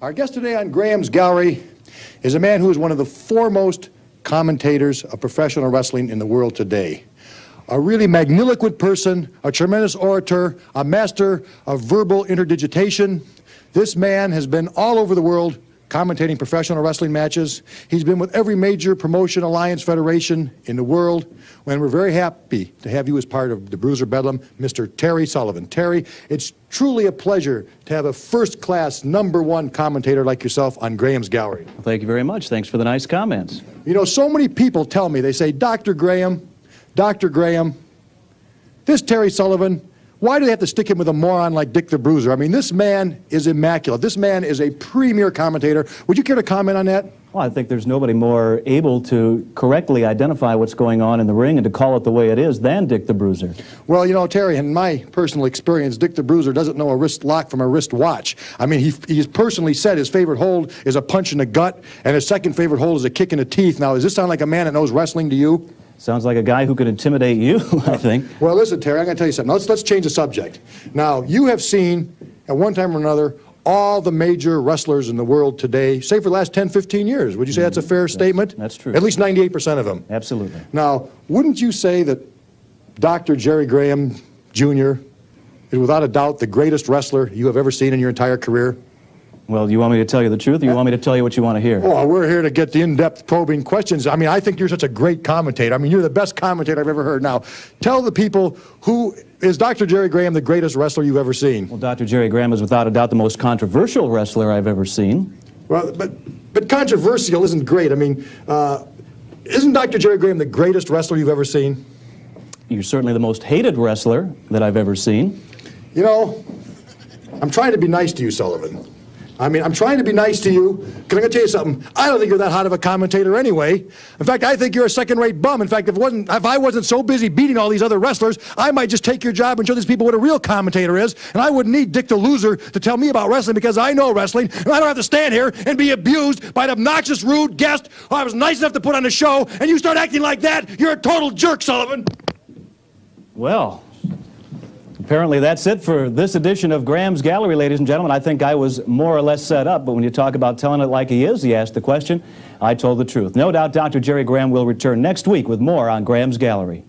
Our guest today on Graham's Gallery is a man who is one of the foremost commentators of professional wrestling in the world today. A really magniloquent person, a tremendous orator, a master of verbal interdigitation. This man has been all over the world commentating professional wrestling matches. He's been with every major promotion, alliance, federation in the world. And we're very happy to have you as part of the Bruiser Bedlam, Mr. Terry Sullivan. Terry, it's truly a pleasure to have a first-class, number-one commentator like yourself on Graham's Gallery. Well, thank you very much. Thanks for the nice comments. You know, so many people tell me, they say, Dr. Graham, this Terry Sullivan, why do they have to stick him with a moron like Dick the Bruiser? I mean, this man is immaculate. This man is a premier commentator. Would you care to comment on that? Well, I think there's nobody more able to correctly identify what's going on in the ring and to call it the way it is than Dick the Bruiser. Well, you know, Terry, in my personal experience, Dick the Bruiser doesn't know a wrist lock from a wrist watch. I mean, he's personally said his favorite hold is a punch in the gut, and his second favorite hold is a kick in the teeth. Now, does this sound like a man that knows wrestling to you? Sounds like a guy who could intimidate you, I think. Well, listen, Terry, I'm going to tell you something. Let's change the subject. Now, you have seen, at one time or another, all the major wrestlers in the world today, say for the last 10, 15 years. Would you say that's a fair statement? That's true. At least 98% of them. Absolutely. Now, wouldn't you say that Dr. Jerry Graham, Jr. is without a doubt the greatest wrestler you have ever seen in your entire career? Well, you want me to tell you the truth, or you want me to tell you what you want to hear? Well, we're here to get the in-depth probing questions. I mean, I think you're such a great commentator. I mean, you're the best commentator I've ever heard. Now, tell the people, who is Dr. Jerry Graham the greatest wrestler you've ever seen? Well, Dr. Jerry Graham is without a doubt the most controversial wrestler I've ever seen. Well, but controversial isn't great. I mean, isn't Dr. Jerry Graham the greatest wrestler you've ever seen? You're certainly the most hated wrestler that I've ever seen. You know, I'm trying to be nice to you, Sullivan. I mean, I'm trying to be nice to you, because I'm going to tell you something. I don't think you're that hot of a commentator anyway. In fact, I think you're a second-rate bum. In fact, if I wasn't so busy beating all these other wrestlers, I might just take your job and show these people what a real commentator is, and I wouldn't need Dick the Loser to tell me about wrestling, because I know wrestling, and I don't have to stand here and be abused by an obnoxious, rude guest who I was nice enough to put on the show, and you start acting like that, you're a total jerk, Sullivan. Well, apparently that's it for this edition of Graham's Gallery, ladies and gentlemen. I think I was more or less set up, but when you talk about telling it like he is, he asked the question, I told the truth. No doubt Dr. Jerry Graham will return next week with more on Graham's Gallery.